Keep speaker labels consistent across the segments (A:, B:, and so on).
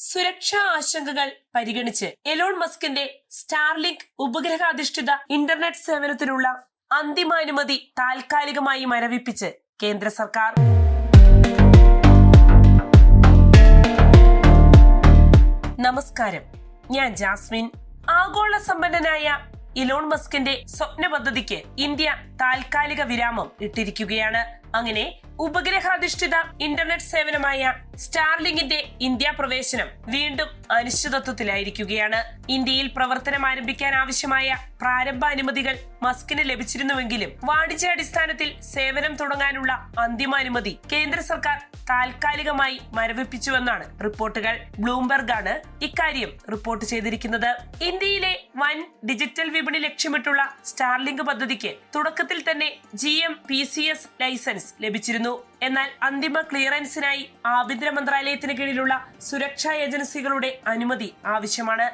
A: സുരക്ഷാ ആശങ്കകൾ പരിഗണിച്ച് എലോൺ മസ്കിന്റെ സ്റ്റാർലിങ്ക് ഉപഗ്രഹാധിഷ്ഠിത ഇന്റർനെറ്റ് സേവനത്തിനുള്ള അന്തിമാനുമതി താൽക്കാലികമായി മരവിപ്പിച്ച് കേന്ദ്ര സർക്കാർ. നമസ്കാരം, ഞാൻ ജാസ്മിൻ. ആഗോള സമ്പന്നനായ എലോൺ മസ്കിന്റെ സ്വപ്ന പദ്ധതിക്ക് ഇന്ത്യ താൽക്കാലിക വിരാമം ഇട്ടിരിക്കുകയാണ്. അങ്ങനെ ഉപഗ്രഹാധിഷ്ഠിത ഇന്റർനെറ്റ് സേവനമായ സ്റ്റാർലിങ്കിന്റെ ഇന്ത്യ പ്രവേശനം വീണ്ടും അനിശ്ചിതത്വത്തിലായിരിക്കുകയാണ്. ഇന്ത്യയിൽ പ്രവർത്തനം ആരംഭിക്കാൻ ആവശ്യമായ പ്രാരംഭ അനുമതികൾ മസ്കിന് ലഭിച്ചിരുന്നുവെങ്കിലും വാണിജ്യാടിസ്ഥാനത്തിൽ സേവനം തുടങ്ങാനുള്ള അന്തിമാനുമതി കേന്ദ്ര സർക്കാർ താൽക്കാലികമായി മരവിപ്പിച്ചുവെന്നാണ് റിപ്പോർട്ടുകൾ. ബ്ലൂംബെർഗ് ആണ് ഇക്കാര്യം റിപ്പോർട്ട് ചെയ്തിരിക്കുന്നത്. ഇന്ത്യയിലെ വൻ ഡിജിറ്റൽ വിപണി ലക്ഷ്യമിട്ടുള്ള സ്റ്റാർലിങ്ക് പദ്ധതിക്ക് തുടക്കത്തിൽ തന്നെ GMPCS ലൈസൻസ് ലഭിച്ചിരുന്നു. എന്നാൽ അന്തിമ ക്ലിയറൻസിനായി ആഭ്യന്തര മന്ത്രാലയത്തിന് കീഴിലുള്ള സുരക്ഷാ ഏജൻസികളുടെ അനുമതി ആവശ്യമാണ്.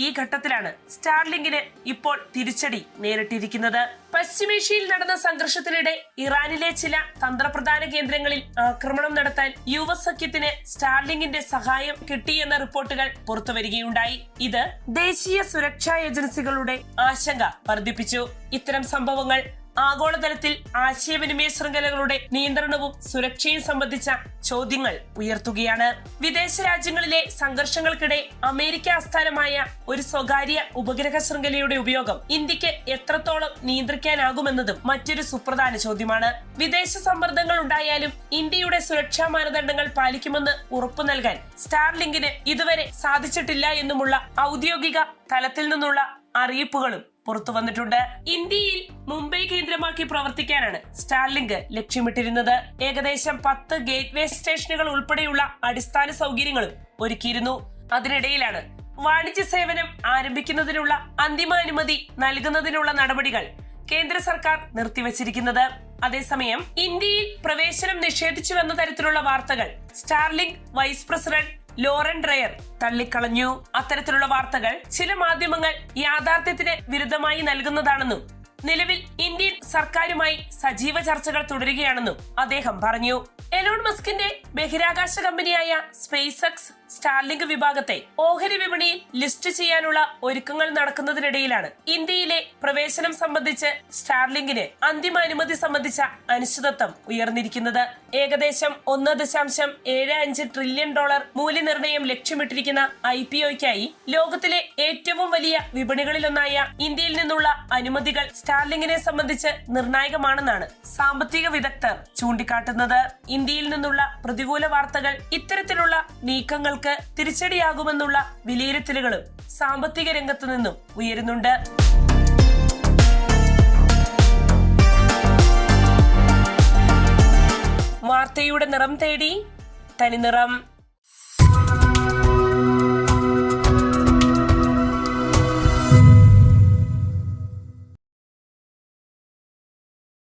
A: ഈ ഘട്ടത്തിലാണ് സ്റ്റാർലിങ്കിന് ഇപ്പോൾ തിരിച്ചടി നേരിട്ടിരിക്കുന്നത്. പശ്ചിമേഷ്യയിൽ നടന്ന സംഘർഷത്തിനിടെ ഇറാനിലെ ചില തന്ത്രപ്രധാന കേന്ദ്രങ്ങളിൽ ആക്രമണം നടത്താൻ US സഖ്യത്തിന് സ്റ്റാർലിങ്കിന്റെ സഹായം കിട്ടിയെന്ന റിപ്പോർട്ടുകൾ പുറത്തുവരികയുണ്ടായി. ഇത് ദേശീയ സുരക്ഷാ ഏജൻസികളുടെ ആശങ്ക വർദ്ധിപ്പിച്ചു. ഇത്തരം സംഭവങ്ങൾ ആഗോളതലത്തിൽ ആശയവിനിമയ ശൃംഖലകളുടെ നിയന്ത്രണവും സുരക്ഷയും സംബന്ധിച്ച ചോദ്യങ്ങൾ ഉയർത്തുകയാണ്. വിദേശ രാജ്യങ്ങളിലെ സംഘർഷങ്ങൾക്കിടെ അമേരിക്ക ആസ്ഥാനമായ ഒരു സ്വകാര്യ ഉപഗ്രഹ ശൃംഖലയുടെ ഉപയോഗം ഇന്ത്യക്ക് എത്രത്തോളം നിയന്ത്രിക്കാനാകുമെന്നതും മറ്റൊരു സുപ്രധാന ചോദ്യമാണ്. വിദേശ സമ്മർദ്ദങ്ങൾ ഉണ്ടായാലും ഇന്ത്യയുടെ സുരക്ഷാ മാനദണ്ഡങ്ങൾ പാലിക്കുമെന്ന് ഉറപ്പു നൽകാൻ സ്റ്റാർലിങ്കിന് ഇതുവരെ സാധിച്ചിട്ടില്ല എന്നുമുള്ള ഔദ്യോഗിക തലത്തിൽ നിന്നുള്ള അറിയിപ്പുകളും പുറത്തു വന്നിട്ടുണ്ട്. ഇന്ത്യയിൽ മുംബൈ കേന്ദ്രമാക്കി പ്രവർത്തിക്കാനാണ് സ്റ്റാർലിങ്ക് ലക്ഷ്യമിട്ടിരുന്നത്. ഏകദേശം 10 ഗേറ്റ്വേ സ്റ്റേഷനുകൾ ഉൾപ്പെടെയുള്ള അടിസ്ഥാന സൗകര്യങ്ങളും ഒരുക്കിയിരുന്നു. അതിനിടയിലാണ് വാണിജ്യ സേവനം ആരംഭിക്കുന്നതിനുള്ള അന്തിമാനുമതി നൽകുന്നതിനുള്ള നടപടികൾ കേന്ദ്ര സർക്കാർ നിർത്തിവച്ചിരിക്കുന്നത്. അതേസമയം ഇന്ത്യയിൽ പ്രവേശനം നിഷേധിച്ചുവെന്ന തരത്തിലുള്ള വാർത്തകൾ Starlink vice president Lauren Dreyer തള്ളിക്കളഞ്ഞു. അത്തരത്തിലുള്ള വാർത്തകൾ ചില മാധ്യമങ്ങൾ യാഥാർത്ഥ്യത്തിന് വിരുദ്ധമായി നൽകുന്നതാണെന്നും നിലവിൽ ഇന്ത്യൻ സർക്കാരുമായി സജീവ ചർച്ചകൾ തുടരുകയാണെന്നും അദ്ദേഹം പറഞ്ഞു. എലോൺ മസ്കിന്റെ ബഹിരാകാശ കമ്പനിയായ സ്പേസ് എക്സ് സ്റ്റാർലിങ്ക് വിഭാഗത്തെ ഓഹരി വിപണിയിൽ ലിസ്റ്റ് ചെയ്യാനുള്ള ഒരുക്കങ്ങൾ നടക്കുന്നതിനിടയിലാണ് ഇന്ത്യയിലെ പ്രവേശനം സംബന്ധിച്ച് സ്റ്റാർലിങ്കിന് അന്തിമാനുമതി സംബന്ധിച്ച അനിശ്ചിതത്വം ഉയർന്നിരിക്കുന്നത്. ഏകദേശം $1.75 ട്രില്യൺ മൂല്യനിർണ്ണയം ലക്ഷ്യമിട്ടിരിക്കുന്ന IPOയ്ക്കായി ലോകത്തിലെ ഏറ്റവും വലിയ വിപണികളിലൊന്നായ ഇന്ത്യയിൽ നിന്നുള്ള അനുമതികൾ സ്റ്റാർലിങ്കിനെ സംബന്ധിച്ച് നിർണായകമാണെന്നാണ് സാമ്പത്തിക വിദഗ്ധർ ചൂണ്ടിക്കാട്ടുന്നത്. ഇന്ത്യയിൽ നിന്നുള്ള പ്രതികൂല വാർത്തകൾ ഇത്തരത്തിലുള്ള നീക്കങ്ങൾക്ക് തിരിച്ചടിയാകുമെന്നുള്ള വിലയിരുത്തലുകളും സാമ്പത്തിക രംഗത്തു നിന്നും ഉയരുന്നുണ്ട്. വാർത്തയുടെ നിറം തേടി തനിനിറം.